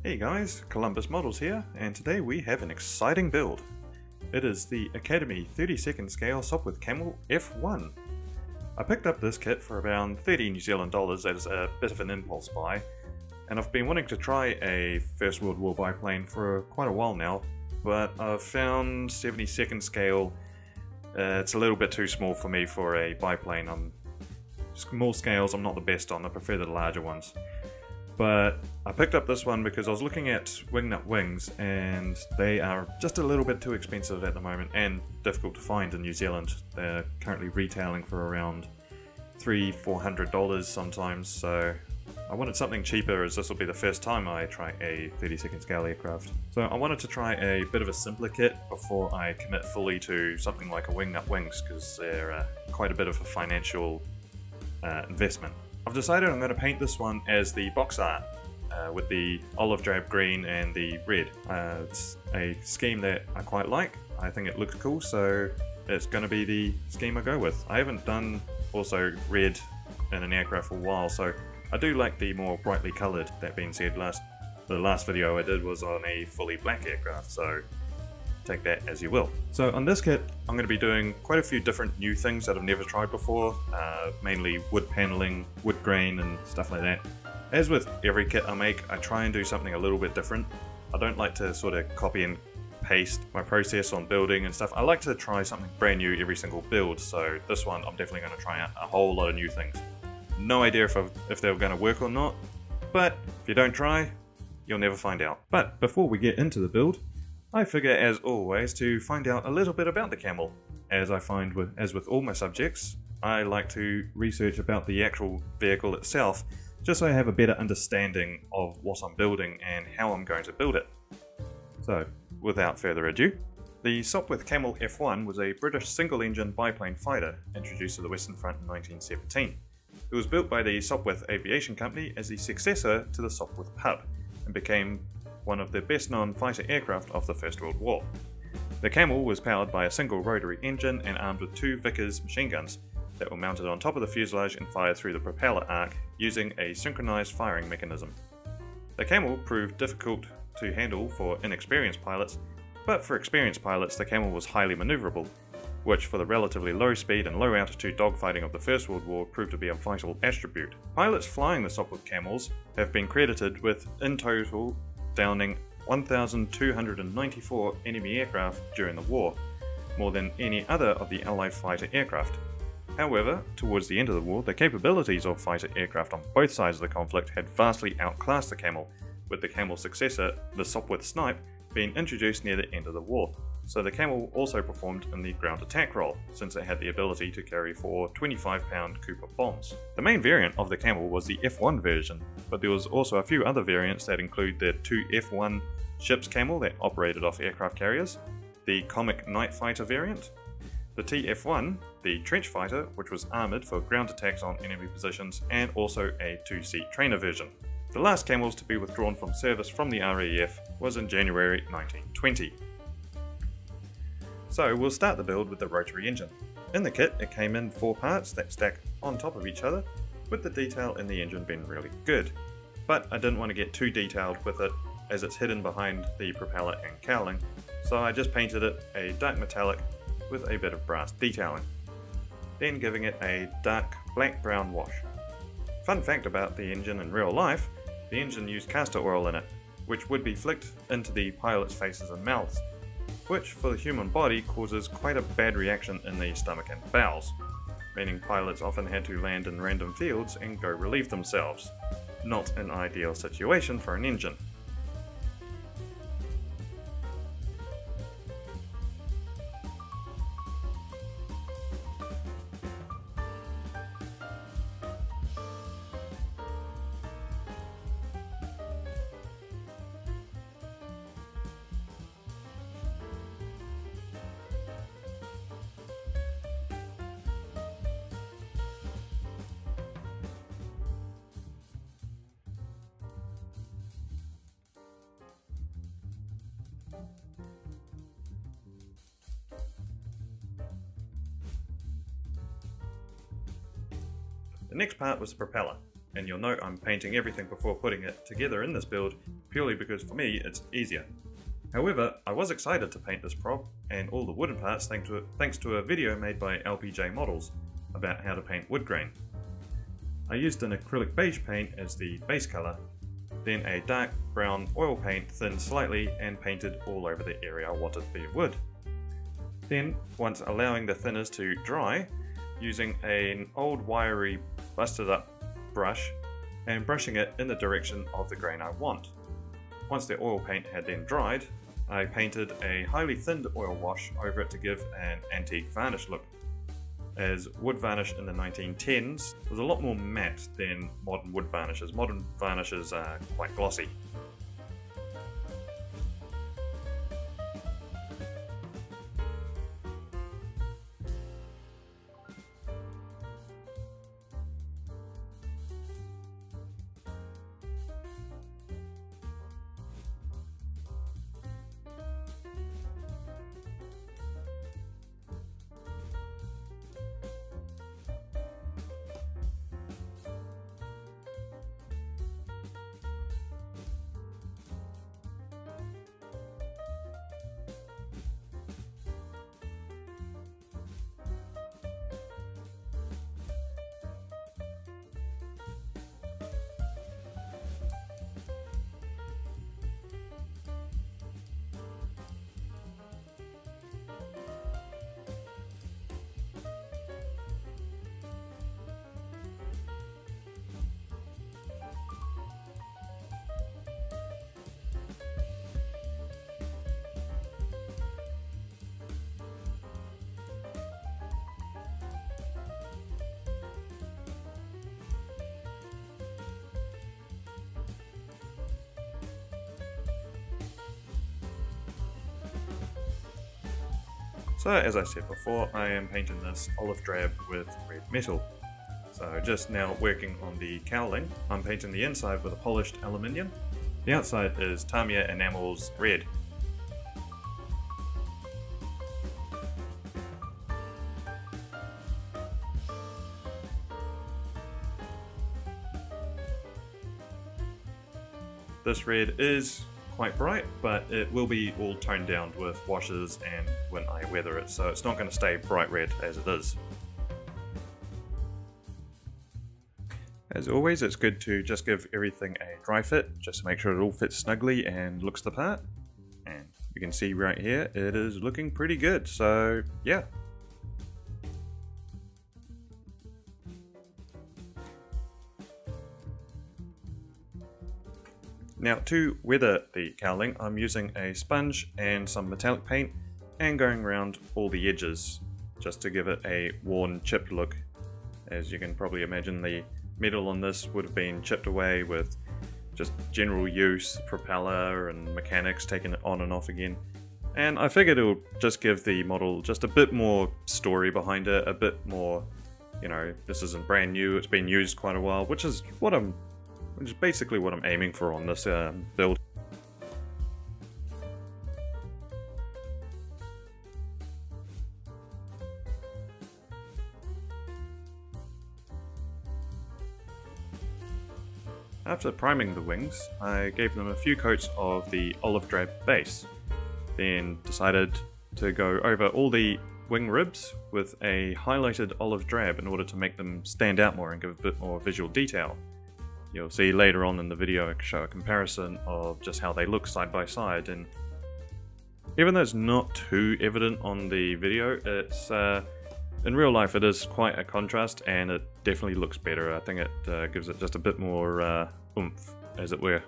Hey guys, Columbus Models here, and today we have an exciting build. It is the Academy 32nd scale Sopwith Camel F1. I picked up this kit for around 30 New Zealand dollars as a bit of an impulse buy, and I've been wanting to try a First World War biplane for quite a while now, but I've found 72nd scale, it's a little bit too small for me for a biplane. Small scales I'm not the best on, I prefer the larger ones. But I picked up this one because I was looking at wingnut wings and they are just a little bit too expensive at the moment and difficult to find in New Zealand. They're currently retailing for around $300–400 sometimes, so I wanted something cheaper as this will be the first time I try a 32nd scale aircraft. So I wanted to try a bit of a simpler kit before I commit fully to something like a wingnut wings because they're quite a bit of a financial investment. I've decided I'm going to paint this one as the box art with the olive drab green and the red. It's a scheme that I quite like. I think it looks cool, so it's going to be the scheme I go with. I haven't done also red in an aircraft for a while, so I do like the more brightly coloured. That being said, the last video I did was on a fully black aircraft, so take that as you will. So on this kit I'm going to be doing quite a few different new things that I've never tried before, mainly wood paneling, wood grain and stuff like that. As with every kit I make, I try and do something a little bit different. I don't like to sort of copy and paste my process on building and stuff. I like to try something brand new every single build, so this one I'm definitely going to try out a whole lot of new things. No idea if they're going to work or not, but if you don't try, you'll never find out. But before we get into the build, I figure, as always, to find out a little bit about the Camel. As I find as with all my subjects, I like to research about the actual vehicle itself, just so I have a better understanding of what I'm building and how I'm going to build it. So, without further ado, the Sopwith Camel F1 was a British single-engine biplane fighter introduced to the Western Front in 1917. It was built by the Sopwith Aviation Company as the successor to the Sopwith Pub, and became one of the best-known fighter aircraft of the First World War. The Camel was powered by a single rotary engine and armed with two Vickers machine guns that were mounted on top of the fuselage and fired through the propeller arc using a synchronized firing mechanism. The Camel proved difficult to handle for inexperienced pilots, but for experienced pilots the Camel was highly maneuverable, which for the relatively low speed and low altitude dogfighting of the First World War proved to be a vital attribute. Pilots flying the Sopwith Camels have been credited with, in total, downing 1,294 enemy aircraft during the war, more than any other of the Allied fighter aircraft. However, towards the end of the war, the capabilities of fighter aircraft on both sides of the conflict had vastly outclassed the Camel, with the Camel's successor, the Sopwith Snipe, being introduced near the end of the war. So the Camel also performed in the ground attack role, since it had the ability to carry 4 25-pound Cooper bombs. The main variant of the Camel was the F.1 version, but there was also a few other variants that include the 2 F.1 ships Camel that operated off aircraft carriers, the Comic Night Fighter variant, the TF-1, the trench fighter, which was armoured for ground attacks on enemy positions, and also a 2-seat trainer version. The last Camels to be withdrawn from service from the RAF was in January 1920. So we'll start the build with the rotary engine. In the kit it came in 4 parts that stack on top of each other, with the detail in the engine being really good. But I didn't want to get too detailed with it as it's hidden behind the propeller and cowling, so I just painted it a dark metallic with a bit of brass detailing, then giving it a dark black-brown wash. Fun fact about the engine in real life, the engine used castor oil in it, which would be flicked into the pilots' faces and mouths, which for the human body causes quite a bad reaction in the stomach and bowels, meaning pilots often had to land in random fields and go relieve themselves. Not an ideal situation for an engine. The next part was the propeller. and you'll note I'm painting everything before putting it together in this build, purely because for me it's easier. However, I was excited to paint this prop and all the wooden parts thanks to a video made by LPJ Models about how to paint wood grain. I used an acrylic beige paint as the base colour, then a dark brown oil paint thinned slightly and painted all over the area I wanted the wood. Then, once allowing the thinners to dry, using an old wiry busted up brush and brushing it in the direction of the grain I want. Once the oil paint had then dried, I painted a highly thinned oil wash over it to give an antique varnish look, as wood varnish in the 1910s was a lot more matte than modern wood varnishes. Modern varnishes are quite glossy. So as I said before, I am painting this olive drab with red metal. So just now working on the cowling, I'm painting the inside with a polished aluminium. The outside is Tamiya Enamels red. This red is quite bright, but it will be all toned down with washes and when I weather it, so it's not going to stay bright red as it is. As always, it's good to just give everything a dry fit, just to make sure it all fits snugly and looks the part. And you can see right here, it is looking pretty good, so yeah. Now to weather the cowling, I'm using a sponge and some metallic paint and going around all the edges just to give it a worn, chipped look. As you can probably imagine, the metal on this would have been chipped away with just general use, propeller and mechanics taking it on and off again. And I figured it would just give the model just a bit more story behind it, a bit more, you know, this isn't brand new, it's been used quite a while, which is basically what I'm aiming for on this build. After priming the wings, I gave them a few coats of the olive drab base, then decided to go over all the wing ribs with a highlighted olive drab in order to make them stand out more and give a bit more visual detail. You'll see later on in the video I show a comparison of just how they look side by side, and even though it's not too evident on the video, it's in real life it is quite a contrast and it definitely looks better. I think it gives it just a bit more oomph, as it were.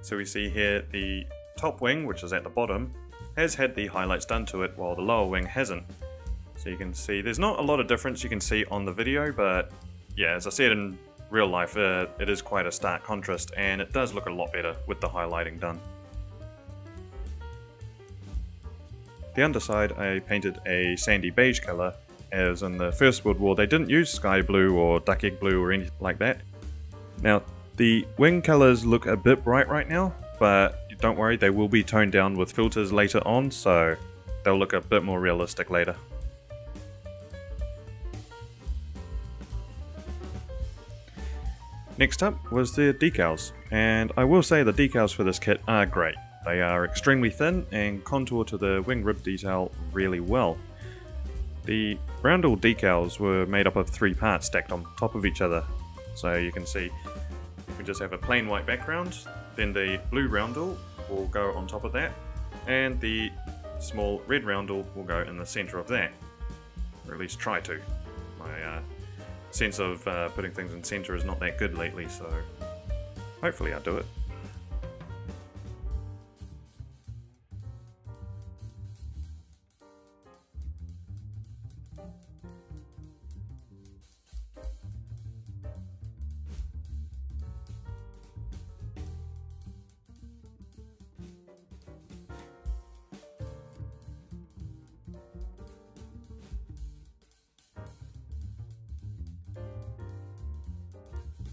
So we see here the top wing, which is at the bottom, has had the highlights done to it while the lower wing hasn't. So you can see there's not a lot of difference you can see on the video, but yeah, as I said, in real life it is quite a stark contrast and it does look a lot better with the highlighting done. The underside I painted a sandy beige colour, as in the First World War they didn't use sky blue or duck egg blue or anything like that. Now the wing colours look a bit bright right now, but don't worry, they will be toned down with filters later on, so they'll look a bit more realistic later. Next up was the decals, and I will say the decals for this kit are great. They are extremely thin and contour to the wing rib detail really well. The roundel decals were made up of 3 parts stacked on top of each other. So you can see we just have a plain white background, then the blue roundel will go on top of that, and the small red roundel will go in the centre of that. Or at least try to. My sense of putting things in centre is not that good lately, so hopefully I'll do it.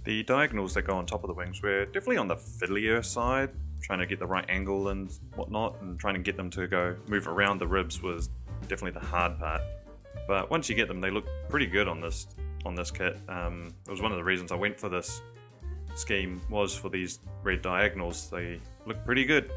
The diagonals that go on top of the wings were definitely on the fiddlier side, trying to get the right angle and whatnot, and trying to get them to move around the ribs was definitely the hard part. But once you get them, they look pretty good on this kit. It was one of the reasons I went for this scheme, was for these red diagonals. They look pretty good.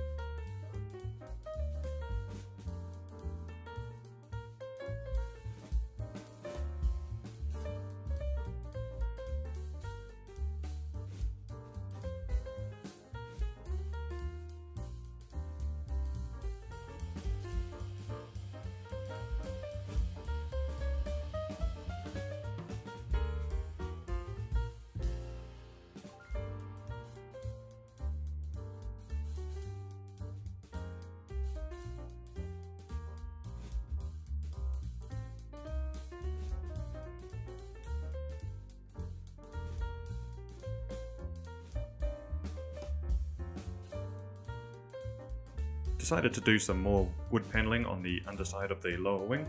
Decided to do some more wood paneling on the underside of the lower wing,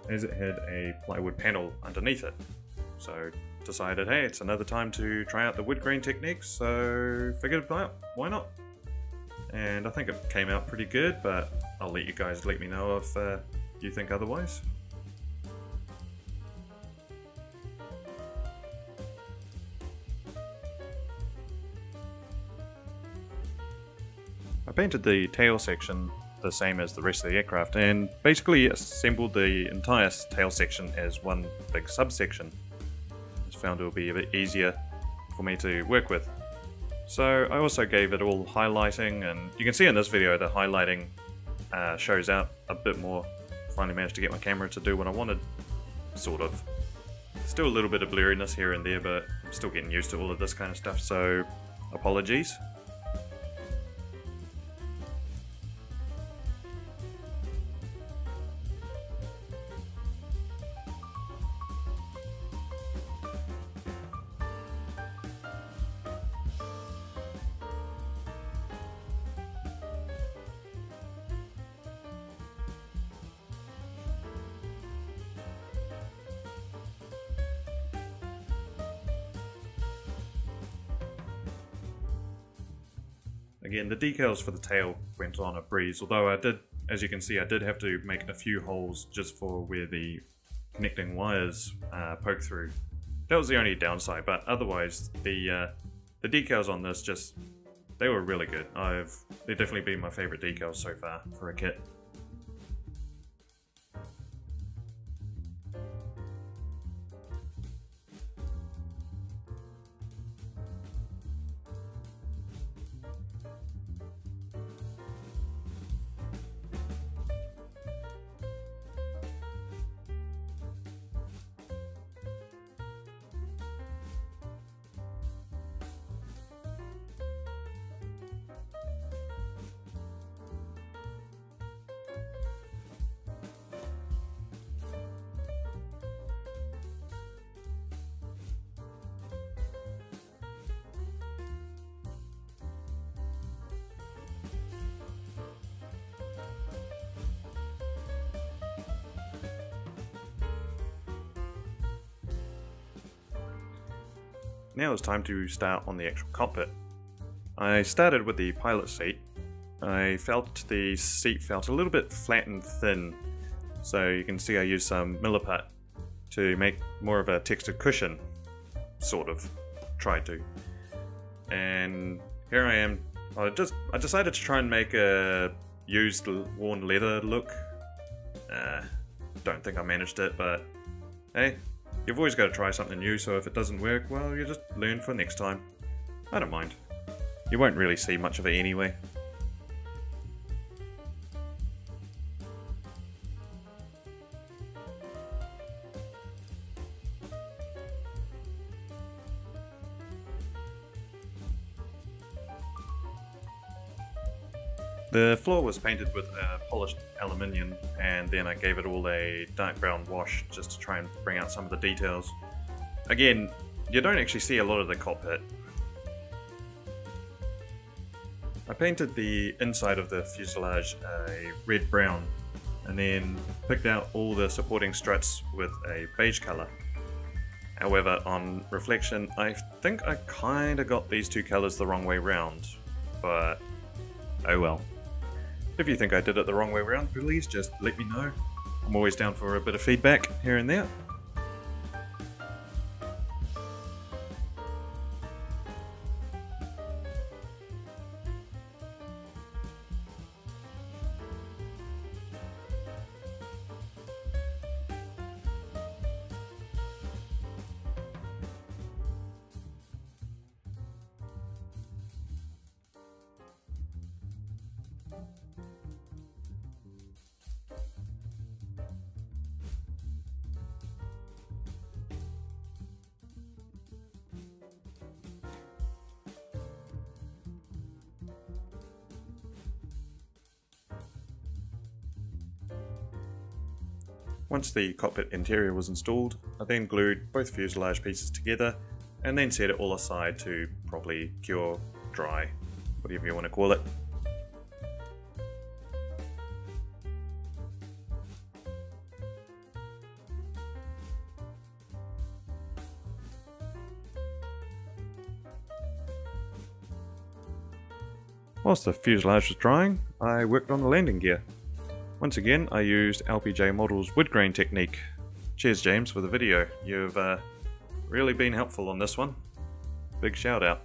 as it had a plywood panel underneath it. So decided, hey, it's another time to try out the wood grain techniques, so figured about why not. And I think it came out pretty good, but I'll let you guys let me know if you think otherwise. I painted the tail section the same as the rest of the aircraft and basically assembled the entire tail section as one big subsection. I just found it would be a bit easier for me to work with. So I also gave it all highlighting, and you can see in this video the highlighting shows out a bit more. Finally managed to get my camera to do what I wanted, sort of. Still a little bit of blurriness here and there, but I'm still getting used to all of this kind of stuff, so apologies. Again, the decals for the tail went on a breeze, although I did, as you can see, I did have to make a few holes just for where the connecting wires poke through. That was the only downside, but otherwise the decals on this they were really good. They've definitely been my favourite decals so far for a kit. Now it's time to start on the actual cockpit. I started with the pilot seat. I felt the seat felt a little bit flat and thin, so you can see I used some Milliput to make more of a textured cushion, sort of, tried to. and here I am. I decided to try and make a used worn leather look. Don't think I managed it, but hey, you've always got to try something new, so if it doesn't work, well, you just learn for next time. I don't mind. You won't really see much of it anyway. The floor was painted with polished aluminium, and then I gave it all a dark brown wash just to try and bring out some of the details. Again, you don't actually see a lot of the cockpit. I painted the inside of the fuselage a red-brown, and then picked out all the supporting struts with a beige colour. However, on reflection, I think I kinda got these two colours the wrong way round, but oh well. If you think I did it the wrong way around, please just let me know. I'm always down for a bit of feedback here and there. Once the cockpit interior was installed, I then glued both fuselage pieces together and then set it all aside to probably cure, dry, whatever you want to call it. Whilst the fuselage was drying, I worked on the landing gear. Once again, I used LPJ Model's wood grain technique. Cheers James for the video, you've really been helpful on this one. Big shout out.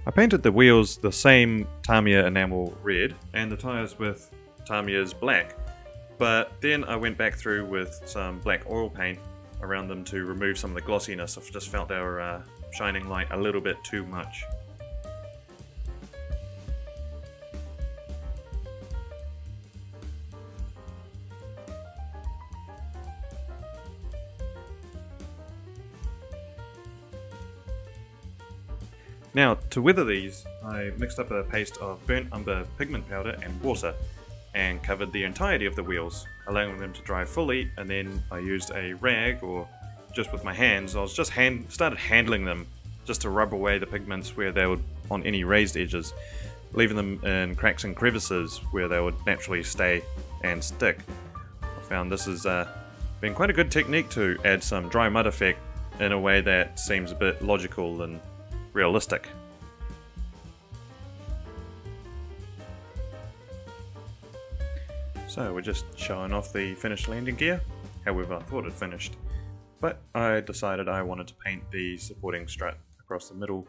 I painted the wheels the same Tamiya enamel red and the tyres with Tamiya's black, but then I went back through with some black oil paint around them to remove some of the glossiness. I just felt they were shining light a little bit too much. Now, to weather these, I mixed up a paste of burnt umber pigment powder and water and covered the entirety of the wheels, allowing them to dry fully, and then I used a rag, or just with my hands, I was just started handling them just to rub away the pigments where they would on any raised edges, leaving them in cracks and crevices where they would naturally stay and stick. I found this has been quite a good technique to add some dry mud effect in a way that seems a bit logical and realistic. So we're just showing off the finished landing gear, however I thought it finished, but I decided I wanted to paint the supporting strut across the middle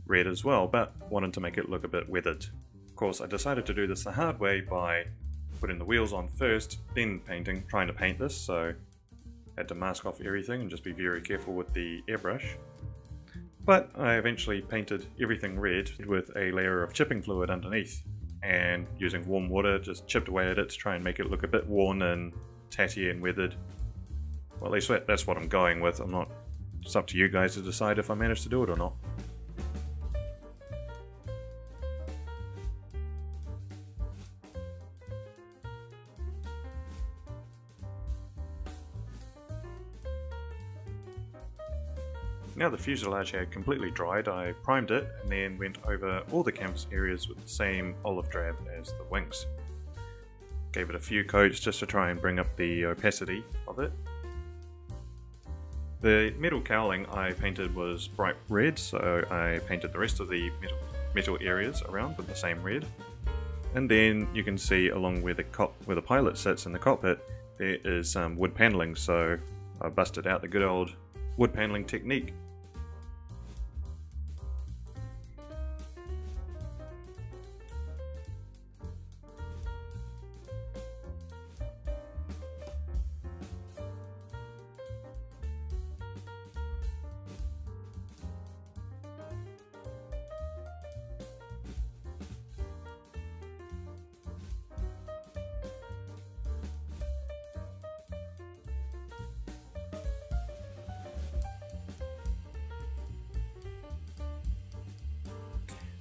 red as well, but wanted to make it look a bit weathered. Of course, I decided to do this the hard way by putting the wheels on first, then trying to paint this, so I had to mask off everything and just be very careful with the airbrush. But I eventually painted everything red with a layer of chipping fluid underneath, and using warm water just chipped away at it to try and make it look a bit worn and tatty and weathered. Well, at least that's what I'm going with. It's up to you guys to decide if I managed to do it or not. now the fuselage had completely dried, I primed it and then went over all the canvas areas with the same olive drab as the wings. Gave it a few coats just to try and bring up the opacity of it. The metal cowling I painted was bright red, so I painted the rest of the metal areas around with the same red. And then you can see along where the pilot sits in the cockpit, there is wood paneling, so I busted out the good old wood paneling technique.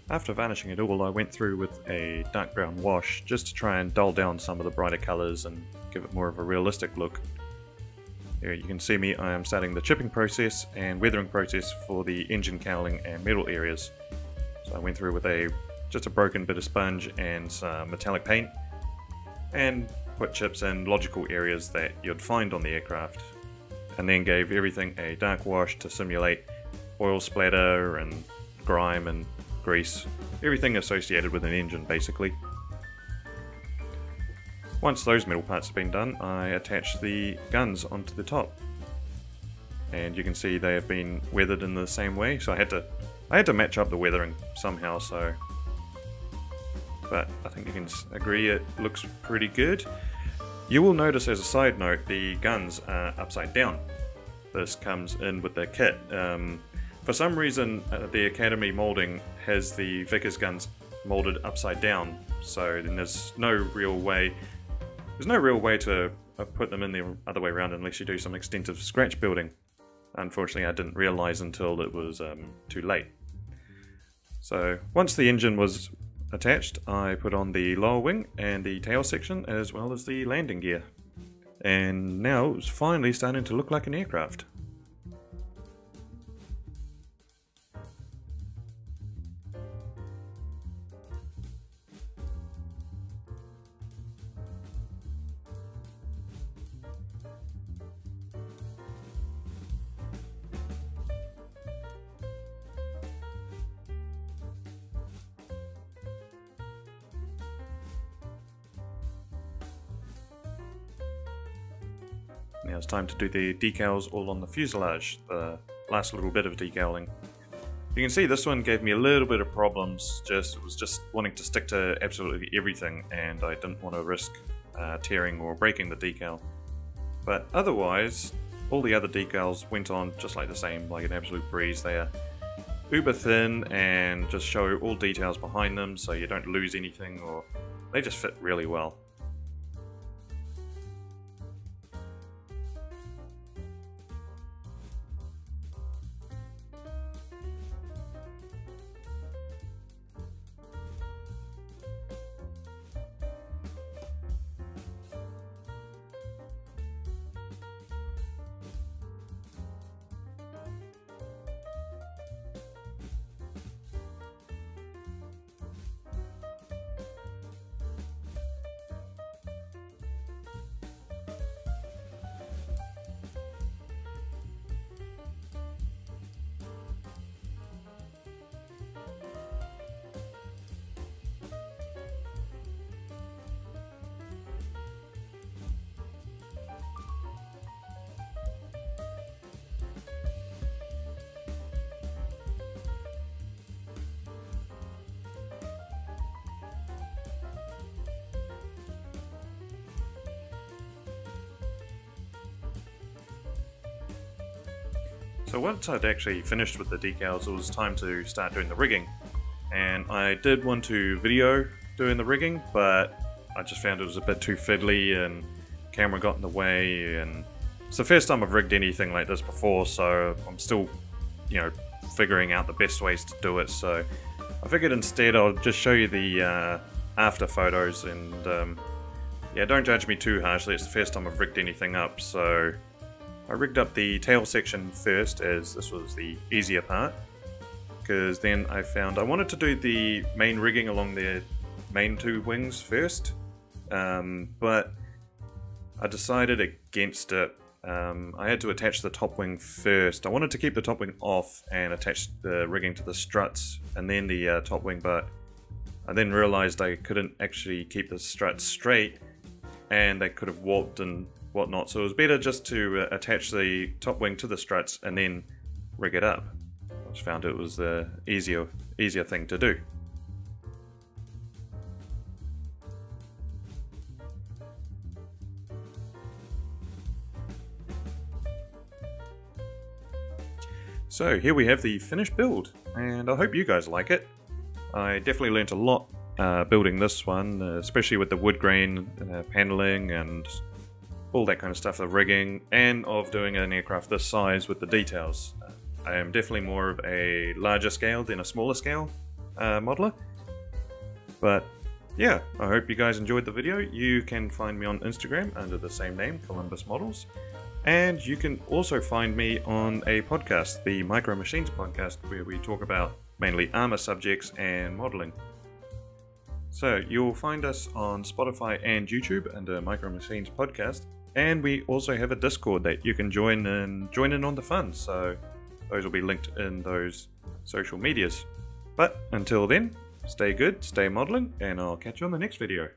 After varnishing it all, I went through with a dark brown wash just to try and dull down some of the brighter colours and give it more of a realistic look. Here you can see me, I am starting the chipping process and weathering process for the engine cowling and metal areas. So I went through with just a broken bit of sponge and some metallic paint and put chips in logical areas that you'd find on the aircraft, and then gave everything a dark wash to simulate oil splatter and grime and grease, everything associated with an engine basically. Once those metal parts have been done, I attached the guns onto the top, and you can see they have been weathered in the same way, so I had to match up the weathering somehow, but I think you can agree it looks pretty good. You will notice, as a side note, the guns are upside down. This comes in with the kit. For some reason, the Academy moulding has the Vickers guns moulded upside down, so then there's no real way to put them in the other way around unless you do some extensive scratch building. Unfortunately, I didn't realise until it was too late. So once the engine was attached, I put on the lower wing and the tail section as well as the landing gear. And now it's finally starting to look like an aircraft. Now it's time to do the decals all on the fuselage, the last little bit of decaling. You can see this one gave me a little bit of problems, was just wanting to stick to absolutely everything, and I didn't want to risk tearing or breaking the decal. But otherwise, all the other decals went on just like the same, like an absolute breeze. They are uber thin and just show all details behind them so you don't lose anything, or they just fit really well. So once I'd actually finished with the decals, it was time to start doing the rigging. And I did want to video doing the rigging, but I just found it was a bit too fiddly and camera got in the way, and it's the first time I've rigged anything like this before, so I'm still, figuring out the best ways to do it. So I figured instead I'll just show you the after photos, and yeah, don't judge me too harshly, it's the first time I've rigged anything up, so I rigged up the tail section first, as this was the easier part, because then I found I wanted to do the main rigging along the main two wings first, but I decided against it. I had to attach the top wing first. I wanted to keep the top wing off and attach the rigging to the struts and then the top wing, but I then realized I couldn't actually keep the struts straight and they could have warped and whatnot, so it was better just to attach the top wing to the struts and then rig it up. I just found it was the easier thing to do. So here we have the finished build, and I hope you guys like it. I definitely learnt a lot building this one, especially with the wood grain paneling and all that kind of stuff, the rigging, and of doing an aircraft this size with the details. I am definitely more of a larger scale than a smaller scale modeler. But yeah, I hope you guys enjoyed the video. You can find me on Instagram under the same name, Columbus Models. And you can also find me on a podcast, the Micro Machines podcast, where we talk about mainly armor subjects and modeling. So you'll find us on Spotify and YouTube under Micro Machines podcast, and we also have a Discord that you can join in on the fun. So those will be linked in those social medias. But until then, stay good, stay modeling, and I'll catch you on the next video.